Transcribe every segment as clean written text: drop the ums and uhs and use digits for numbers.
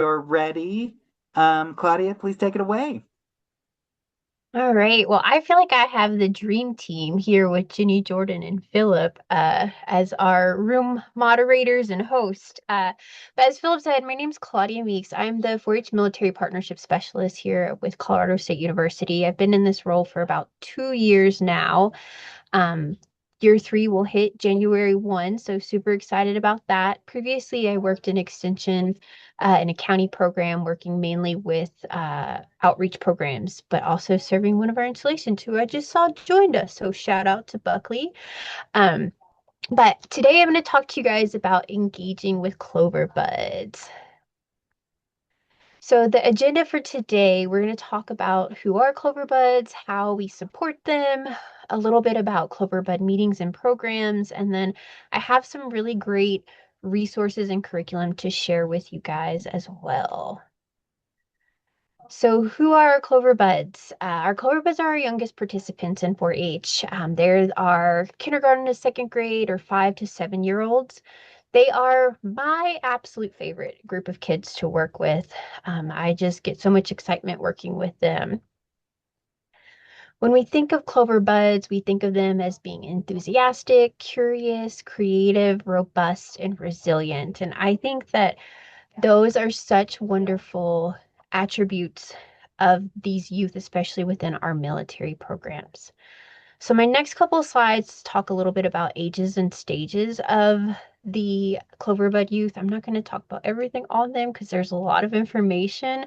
You're ready. Claudia, please take it away. All right. Well, I feel like I have the dream team here with Ginny, Jordan, and Philip as our room moderators and host. But as Philip said, my name's Claudia Meeks. I'm the 4-H Military Partnership Specialist here with Colorado State University. I've been in this role for about 2 years now. Um, Year three will hit January 1, so super excited about that. Previously, I worked in extension in a county program, working mainly with outreach programs, but also serving one of our installations who I just saw joined us. So shout out to Buckley. Um, but today I'm going to talk to you guys about engaging with Cloverbuds. So the agenda for today, we're going to talk about who are Cloverbuds, how we support them, a little bit about Cloverbud meetings and programs, and then I have some really great resources and curriculum to share with you guys as well. So who are our Cloverbuds? Our Cloverbuds are our youngest participants in 4-H. There are kindergarten to second grade or 5 to 7 year olds. They are my absolute favorite group of kids to work with. I just get so much excitement working with them. When we think of Cloverbuds, we think of them as being enthusiastic, curious, creative, robust, and resilient. And I think that those are such wonderful attributes of these youth, especially within our military programs. So my next couple of slides talk a little bit about ages and stages of the Cloverbud youth. I'm not going to talk about everything on them because there's a lot of information.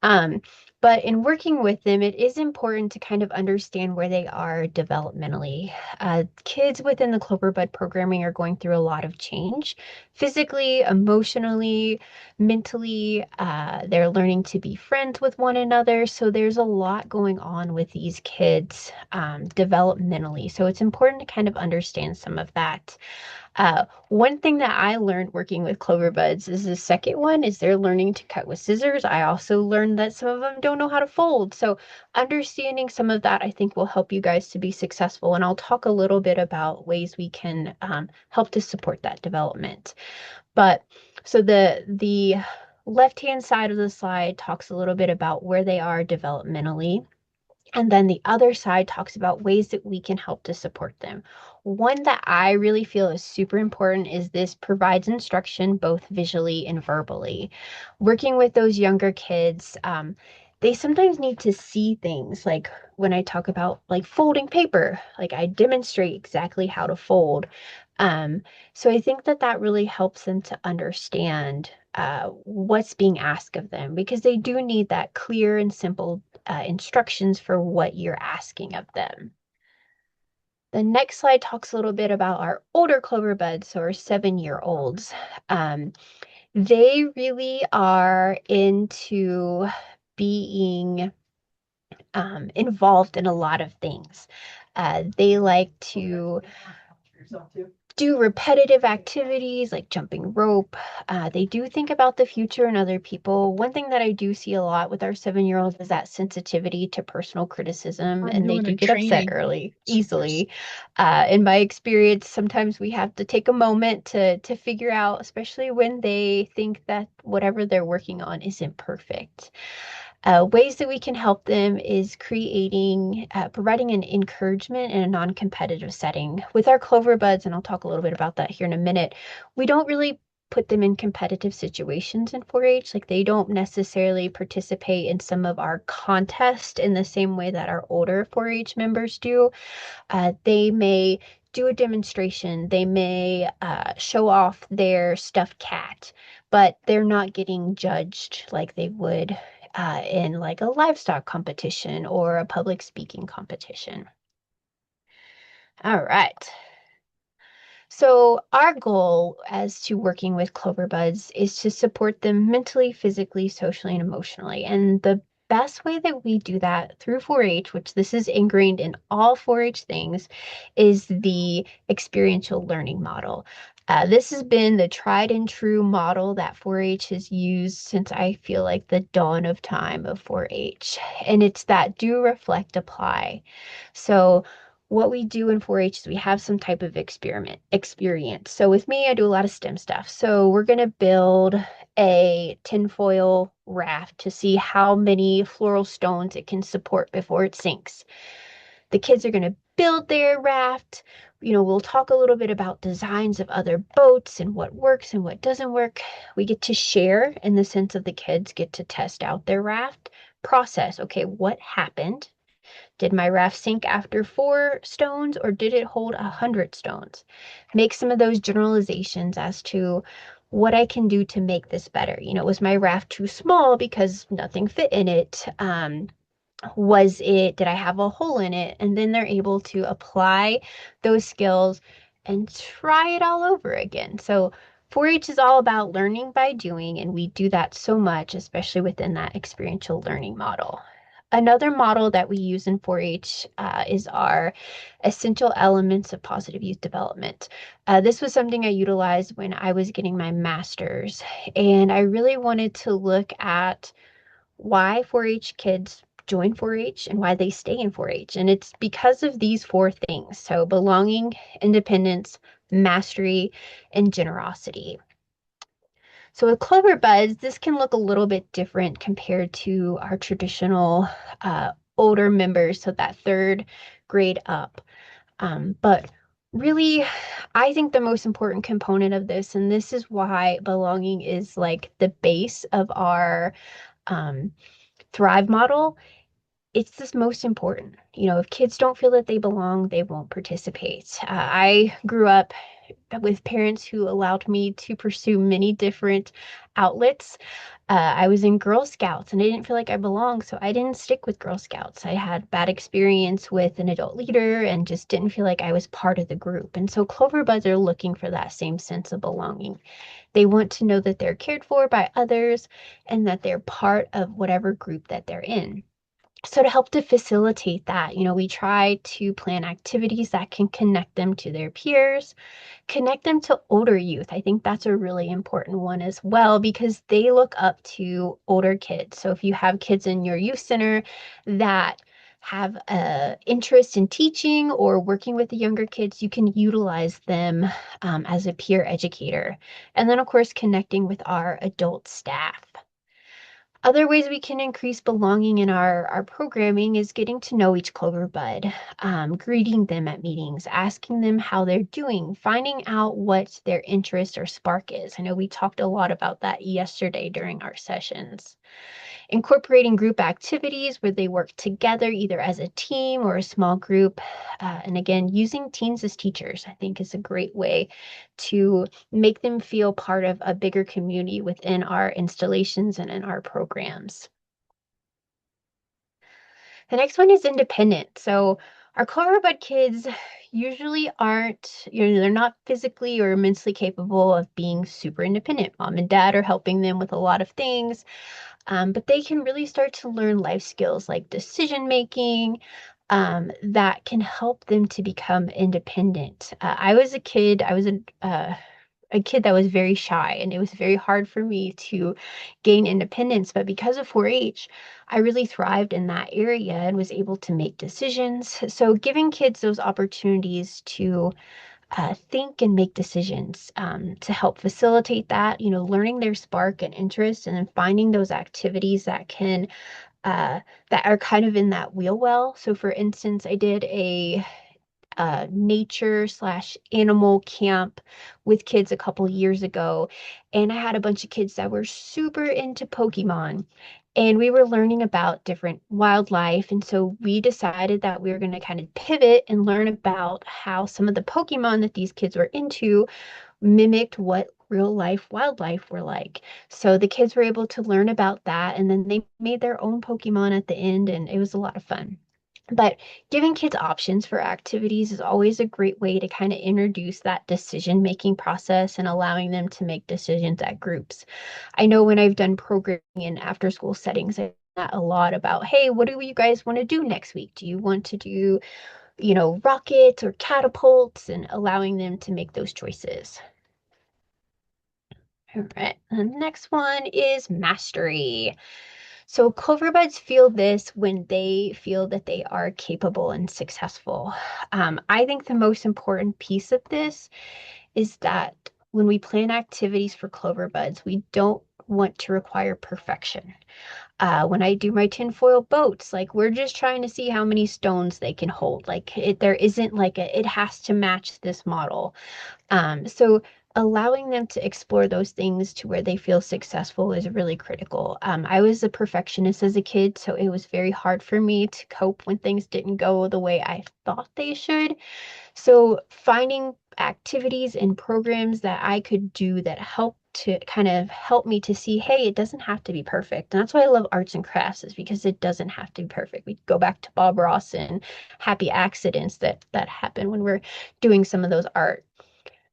Um, but in working with them, it is important to kind of understand where they are developmentally. Kids within the Cloverbud programming are going through a lot of change, physically, emotionally, mentally. They're learning to be friends with one another. So there's a lot going on with these kids developmentally. So it's important to kind of understand some of that. One thing that I learned working with Cloverbuds is the second one is they're learning to cut with scissors. I also learned that some of them don't know how to fold. So understanding some of that, I think, will help you guys to be successful. And I'll talk a little bit about ways we can help to support that development. But so the left-hand side of the slide talks a little bit about where they are developmentally. And then the other side talks about ways that we can help to support them. One that I really feel is super important is this provides instruction both visually and verbally. Working with those younger kids, they sometimes need to see things like when I talk about like folding paper, like I demonstrate exactly how to fold. Um, so I think that that really helps them to understand what's being asked of them because they do need that clear and simple instructions for what you're asking of them. The next slide talks a little bit about our older clover buds, so our 7-year-olds. Um, they really are into being involved in a lot of things. They like to do repetitive activities like jumping rope. They do think about the future and other people. One thing that I do see a lot with our 7-year-olds is that sensitivity to personal criticism, I'm and they doing a do get upset training. easily. In my experience, sometimes we have to take a moment to figure out, especially when they think that whatever they're working on isn't perfect. Ways that we can help them is providing an encouragement in a non-competitive setting. With our Clover Buds, and I'll talk a little bit about that here in a minute, we don't really put them in competitive situations in 4-H. Like they don't necessarily participate in some of our contests in the same way that our older 4-H members do. They may do a demonstration, they may show off their stuffed cat, but they're not getting judged like they would in like a livestock competition or a public speaking competition. All right. So our goal as to working with Cloverbuds is to support them mentally, physically, socially, and emotionally. And the best way that we do that through 4-H, which this is ingrained in all 4-H things, is the experiential learning model. This has been the tried and true model that 4-H has used since I feel like the dawn of time of 4-H. And it's that do, reflect, apply. So what we do in 4-H is we have some type of experience. So with me, I do a lot of STEM stuff. So we're going to build a tinfoil raft to see how many floral stones it can support before it sinks. The kids are going to build their raft. We'll talk a little bit about designs of other boats and what works and what doesn't work. We get to share in the sense of the kids get to test out their raft, process, okay, what happened? Did my raft sink after 4 stones or did it hold 100 stones? Make some of those generalizations as to what I can do to make this better. Was my raft too small because nothing fit in it? Did I have a hole in it? And then they're able to apply those skills and try it all over again. So 4-H is all about learning by doing, and we do that so much, especially within that experiential learning model. Another model that we use in 4-H is our essential elements of positive youth development. This was something I utilized when I was getting my master's, and I really wanted to look at why 4-H kids join 4-H and why they stay in 4-H. And it's because of these four things. So belonging, independence, mastery, and generosity. So with Cloverbuds, this can look a little bit different compared to our traditional older members, so that third grade up. But really, I think the most important component of this, and this is why belonging is like the base of our um, Thrive model, it's the most important. If kids don't feel that they belong, they won't participate. I grew up with parents who allowed me to pursue many different outlets. I was in Girl Scouts and I didn't feel like I belonged, so I didn't stick with Girl Scouts. I had bad experience with an adult leader and just didn't feel like I was part of the group. And so Cloverbuds are looking for that same sense of belonging. They want to know that they're cared for by others and that they're part of whatever group that they're in. So to help to facilitate that, we try to plan activities that can connect them to their peers, connect them to older youth. I think that's a really important one as well because they look up to older kids. So if you have kids in your youth center that have a interest in teaching or working with the younger kids, you can utilize them as a peer educator. And then, of course, connecting with our adult staff. Other ways we can increase belonging in our programming is getting to know each Cloverbud, greeting them at meetings, asking them how they're doing, finding out what their interest or spark is. I know we talked a lot about that yesterday during our sessions. Incorporating group activities where they work together either as a team or a small group. And again, using teens as teachers, I think is a great way to make them feel part of a bigger community within our installations and in our programs. The next one is independent. So our Cloverbud kids usually aren't, they're not physically or mentally capable of being super independent. Mom and dad are helping them with a lot of things. But they can really start to learn life skills like decision making that can help them to become independent. I was a kid, I was a kid that was very shy, and it was very hard for me to gain independence. But because of 4-H, I really thrived in that area and was able to make decisions. So giving kids those opportunities to think and make decisions to help facilitate that, learning their spark and interest and then finding those activities that are kind of in that wheel well. So for instance, I did a nature slash animal camp with kids a couple years ago. And I had a bunch of kids that were super into Pokemon. And we were learning about different wildlife. And so we decided that we were going to kind of pivot and learn about how some of the Pokemon that these kids were into mimicked what real life wildlife were like. So the kids were able to learn about that. And then they made their own Pokemon at the end. And it was a lot of fun. But giving kids options for activities is always a great way to kind of introduce that decision-making process and allowing them to make decisions at groups. I know when I've done programming in after-school settings, I a lot about, hey, what do you guys want to do next week? Do you want to do, rockets or catapults, and allowing them to make those choices. All right, the next one is mastery. So Cloverbuds feel this when they feel that they are capable and successful. I think the most important piece of this is that when we plan activities for Cloverbuds, we don't want to require perfection. When I do my tinfoil boats, like we're just trying to see how many stones they can hold. Like there isn't like it has to match this model. So allowing them to explore those things to where they feel successful is really critical. I was a perfectionist as a kid, so it was very hard for me to cope when things didn't go the way I thought they should. So finding activities and programs that I could do that help to kind of help me to see, hey, it doesn't have to be perfect. And that's why I love arts and crafts, is because it doesn't have to be perfect. We go back to Bob Ross and happy accidents that happen when we're doing some of those art.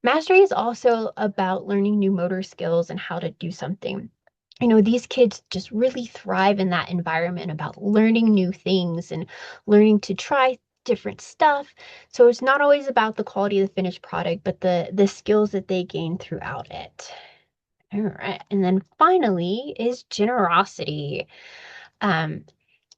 Mastery is also about learning new motor skills and how to do something. These kids just really thrive in that environment about learning new things and learning to try different stuff. So it's not always about the quality of the finished product, but the skills that they gain throughout it. All right. And then finally is generosity. Um,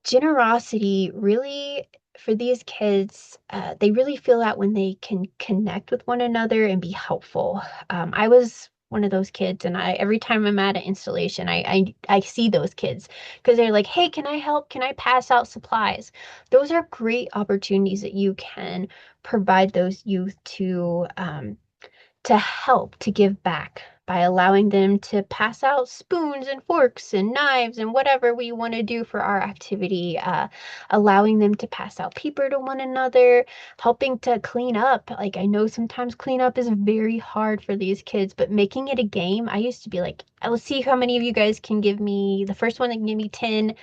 Generosity really for these kids, they really feel that when they can connect with one another and be helpful. I was one of those kids, and I every time I'm at an installation, I see those kids because they're like, "Hey, can I help? Can I pass out supplies?" Those are great opportunities that you can provide those youth to help, to give back by allowing them to pass out spoons and forks and knives and whatever we want to do for our activity, allowing them to pass out paper to one another, helping to clean up. Like, I know sometimes cleanup is very hard for these kids, but making it a game, I used to be like, let's see how many of you guys can give me the first one that can give me 10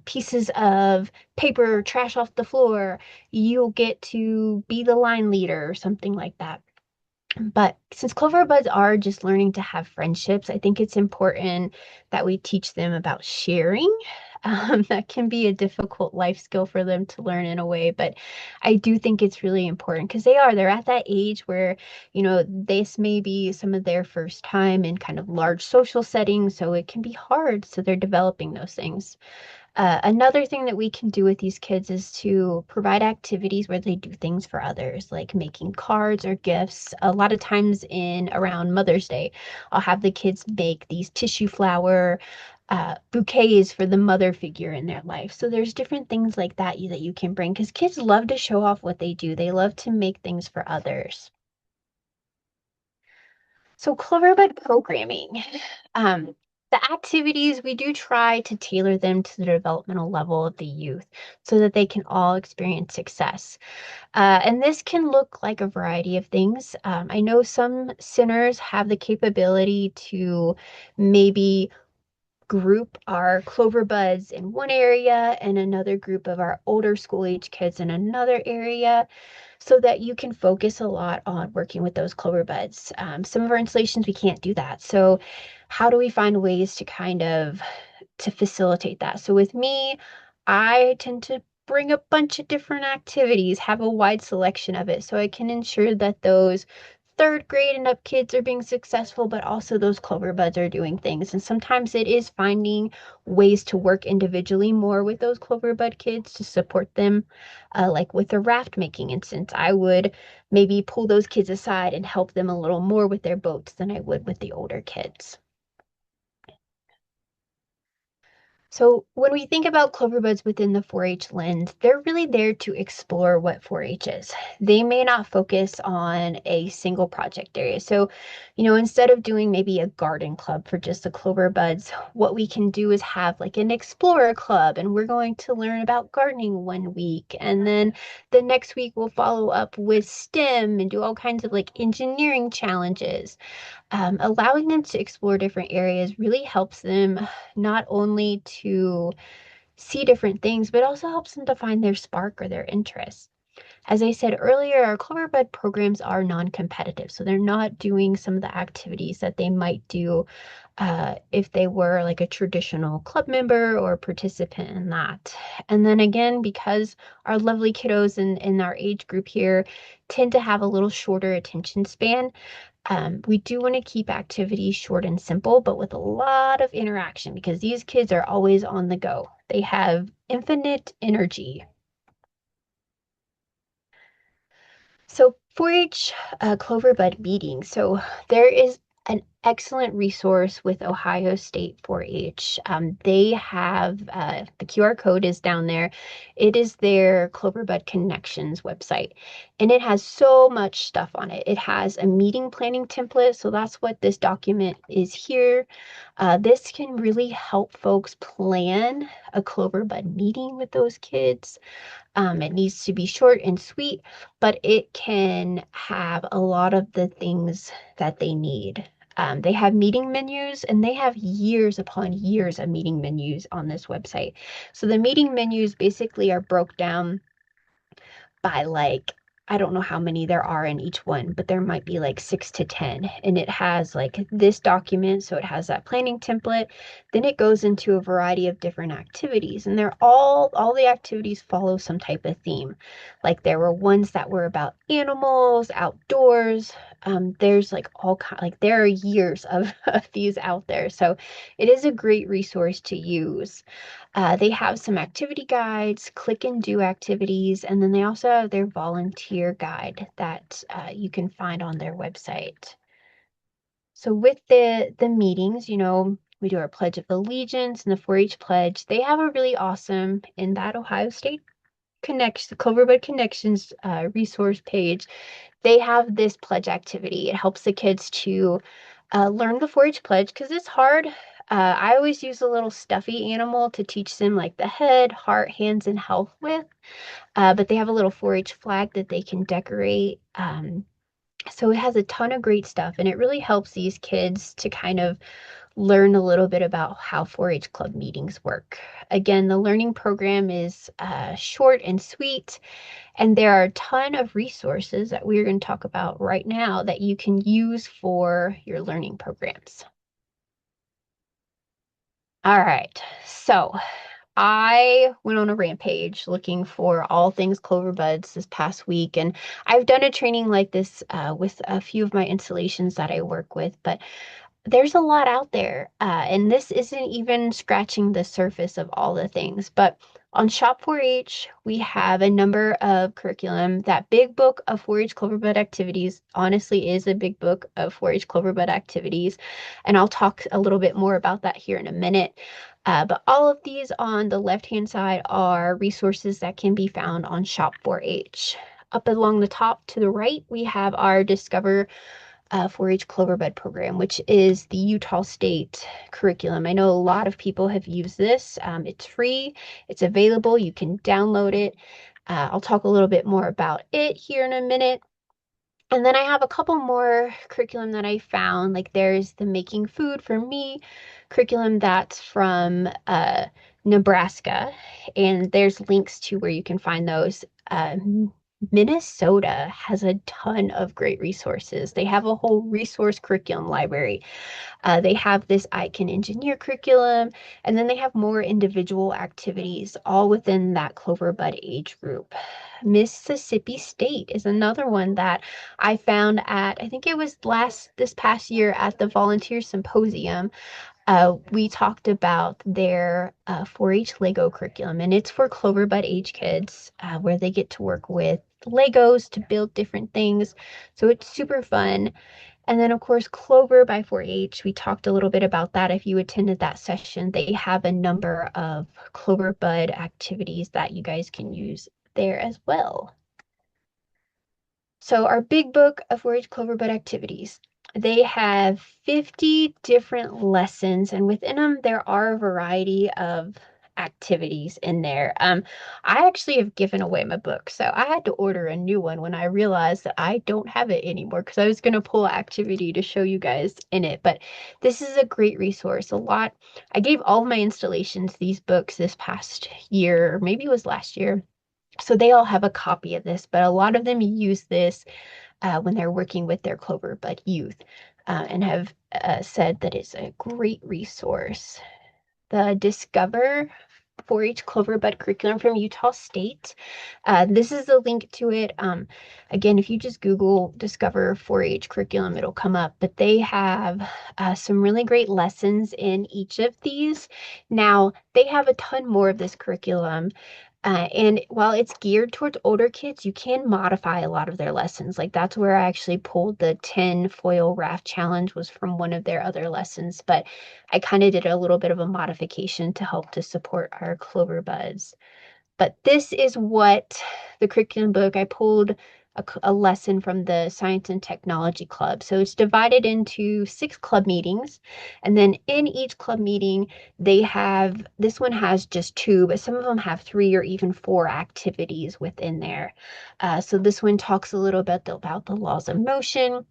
pieces of paper or trash off the floor. You'll get to be the line leader or something like that. But since Cloverbuds are just learning to have friendships, I think it's important that we teach them about sharing. That can be a difficult life skill for them to learn in a way, but I do think it's really important because they're at that age where, this may be some of their first time in kind of large social settings, so it can be hard. So they're developing those things. Another thing that we can do with these kids is to provide activities where they do things for others, like making cards or gifts. A lot of times in around Mother's Day, I'll have the kids make these tissue flower bouquets for the mother figure in their life. So there's different things like that you can bring because kids love to show off what they do. They love to make things for others. So Cloverbud programming. Um, the activities, we do try to tailor them to the developmental level of the youth so that they can all experience success. And this can look like a variety of things. I know some centers have the capability to maybe group our Cloverbuds in one area and another group of our older school age kids in another area so that you can focus a lot on working with those Cloverbuds. Some of our installations, we can't do that. So how do we find ways to kind of to facilitate that? So with me, I tend to bring a bunch of different activities, have a wide selection of it so I can ensure that those third grade and up kids are being successful, but also those Cloverbuds are doing things. And sometimes it is finding ways to work individually more with those Cloverbud kids to support them. Like with the raft making instance, I would maybe pull those kids aside and help them a little more with their boats than I would with the older kids. So when we think about Cloverbuds within the 4-H lens, they're really there to explore what 4-H is. They may not focus on a single project area. So, instead of doing maybe a garden club for just the Cloverbuds, what we can do is have like an explorer club, and we're going to learn about gardening one week. And then the next week we'll follow up with STEM and do all kinds of like engineering challenges. Allowing them to explore different areas really helps them not only to see different things, but also helps them to find their spark or their interest. As I said earlier, our Cloverbud programs are non-competitive, so they're not doing some of the activities that they might do if they were like a traditional club member or participant in that. And then again, because our lovely kiddos in our age group here tend to have a little shorter attention span, we do want to keep activities short and simple, but with a lot of interaction because these kids are always on the go. They have infinite energy. So 4-H Cloverbud meeting. So there is an excellent resource with Ohio State 4-H. They have the QR code is down there. It is their Cloverbud Connections website, and it has so much stuff on it. It has a meeting planning template, so that's what this document is here. This can really help folks plan a Cloverbud meeting with those kids. It needs to be short and sweet, but it can have a lot of the things that they need. They have meeting menus and they have years upon years of meeting menus on this website. So the meeting menus basically are broke down by like I don't know how many there are in each one, but there might be like 6 to 10. And it has like this document, so it has that planning template. Then it goes into a variety of different activities, and they're all the activities follow some type of theme. Like there were ones that were about animals, outdoors. There's like all kind like there are years of these out there. So it is a great resource to use. They have some activity guides, click and do activities, and then they also have their volunteer guide that you can find on their website. So with the meetings, we do our Pledge of Allegiance and the 4-H Pledge. They have a really awesome in that Ohio State Connection, Cloverbud Connections resource page. They have this pledge activity. It helps the kids to learn the 4-H pledge because it's hard. I always use a little stuffy animal to teach them like the head, heart, hands, and health with. But they have a little 4-H flag that they can decorate. So it has a ton of great stuff, and it really helps these kids to kind of learn a little bit about how 4-H club meetings work. Again, the learning program is short and sweet, and there are a ton of resources that we're going to talk about right now that you can use for your learning programs. All right, so I went on a rampage looking for all things Cloverbuds this past week, and I've done a training like this with a few of my installations that I work with, but there's a lot out there, and this isn't even scratching the surface of all the things. But on Shop 4-H, we have a number of curriculum. That big book of 4-H Cloverbud activities honestly is a big book of 4-H Cloverbud activities, and I'll talk a little bit more about that here in a minute. But all of these on the left-hand side are resources that can be found on Shop 4-H. Up along the top to the right, we have our Discover 4-H Cloverbud program, which is the Utah State curriculum. I know a lot of people have used this. It's free, it's available, you can download it. I'll talk a little bit more about it here in a minute. And then I have a couple more curriculum that I found. Like there's the Making Food for Me curriculum that's from Nebraska, and there's links to where you can find those. Minnesota has a ton of great resources. They have a whole resource curriculum library. They have this I Can Engineer curriculum, and then they have more individual activities all within that Cloverbud age group. Mississippi State is another one that I found at, I think it was this past year at the Volunteer Symposium. We talked about their 4-H Lego curriculum, and it's for Cloverbud age kids, where they get to work with Legos to build different things. So it's super fun. And then, of course, Clover by 4-H, we talked a little bit about that. If you attended that session, they have a number of Cloverbud activities that you guys can use there as well. So our big book of 4-H Cloverbud activities, they have 50 different lessons, and within them, there are a variety of activities in there. I actually have given away my book, so I had to order a new one when I realized that I don't have it anymore because I was going to pull an activity to show you guys in it. But this is a great resource. I gave all of my installations these books this past year, or maybe it was last year, So they all have a copy of this, but a lot of them use this when they're working with their Cloverbud youth and have said that it's a great resource. The Discover 4-H Cloverbud curriculum from Utah State. This is a link to it. Again, if you just Google Discover 4-H curriculum, it'll come up. But they have some really great lessons in each of these. Now, they have a ton more of this curriculum. And while it's geared towards older kids, you can modify a lot of their lessons. Like that's where I actually pulled the 10 foil raft challenge was from one of their other lessons, but I kind of did a little bit of a modification to help to support our Clover buds. But this is what the curriculum book, I pulled a lesson from the Science and Technology Club. So it's divided into 6 club meetings. And then in each club meeting, they have, this one has just 2, but some of them have 3 or even 4 activities within there. So this one talks a little bit about the laws of motion.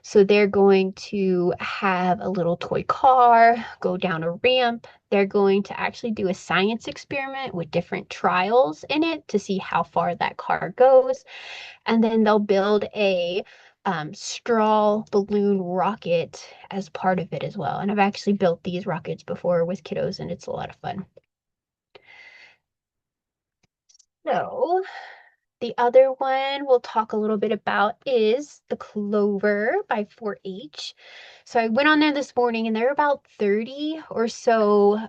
So they're going to have a little toy car, go down a ramp. They're going to actually do a science experiment with different trials in it to see how far that car goes. And then they'll build a straw balloon rocket as part of it as well. And I've actually built these rockets before with kiddos, and it's a lot of fun. So the other one we'll talk a little bit about is the Clover by 4-H. So I went on there this morning and there are about 30 or so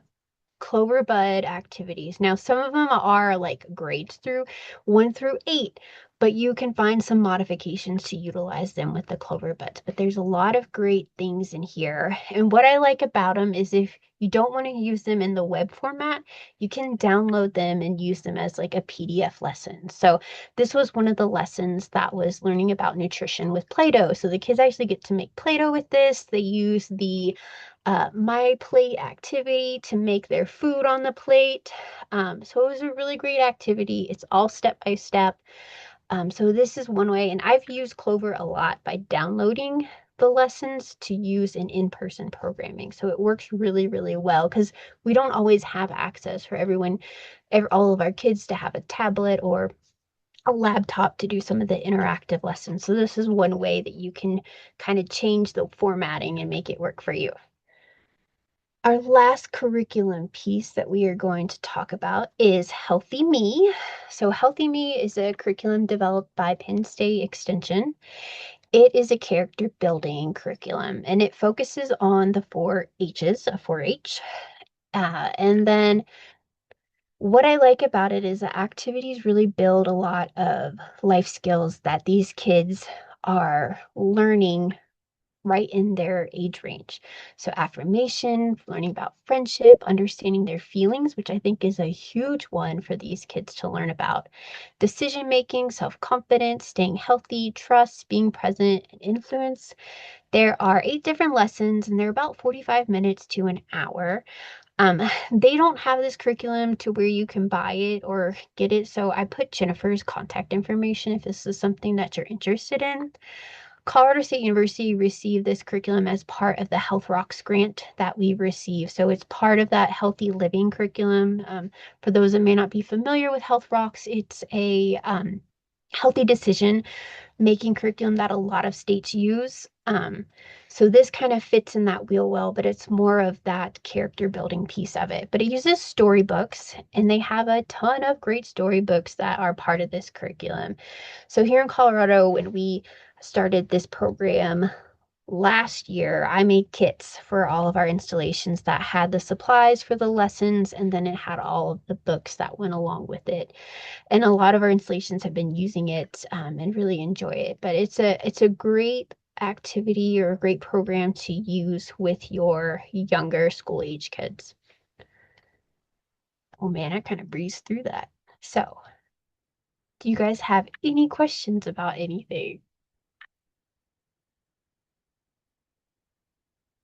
Cloverbud activities. Now, some of them are like grades through 1 through 8, but you can find some modifications to utilize them with the Cloverbuds. But there's a lot of great things in here. And what I like about them is if you don't want to use them in the web format, you can download them and use them as like a PDF lesson. So this was one of the lessons that was learning about nutrition with Play-Doh. So the kids actually get to make Play-Doh with this. They use the my plate activity to make their food on the plate. So it was a really great activity. It's all step by step. So this is one way, and I've used Clover a lot by downloading the lessons to use in in-person programming. So it works really, really well because we don't always have access for everyone, all of our kids to have a tablet or a laptop to do some of the interactive lessons. So this is one way that you can kind of change the formatting and make it work for you. Our last curriculum piece that we are going to talk about is Healthy Me. So, Healthy Me is a curriculum developed by Penn State Extension. It is a character building curriculum and it focuses on the 4 H's of 4-H. And then what I like about it is the activities really build a lot of life skills that these kids are learning right in their age range. So, affirmation, learning about friendship, understanding their feelings, which I think is a huge one for these kids to learn about. Decision making, self confidence, staying healthy, trust, being present, and influence. There are 8 different lessons, and they're about 45 minutes to an hour. They don't have this curriculum to where you can buy it or get it. So I put Jennifer's contact information if this is something that you're interested in. Colorado State University received this curriculum as part of the Health Rocks grant that we received. So it's part of that healthy living curriculum. For those that may not be familiar with Health Rocks, it's a healthy decision making curriculum that a lot of states use. So this kind of fits in that wheel well, but it's more of that character building piece of it. But it uses storybooks, and they have a ton of great storybooks that are part of this curriculum. So here in Colorado, when we started this program last year, I made kits for all of our installations that had the supplies for the lessons, and then it had all of the books that went along with it. And a lot of our installations have been using it and really enjoy it. But it's a great activity or a great program to use with your younger school age kids. Oh man, I kind of breezed through that. So, do you guys have any questions about anything?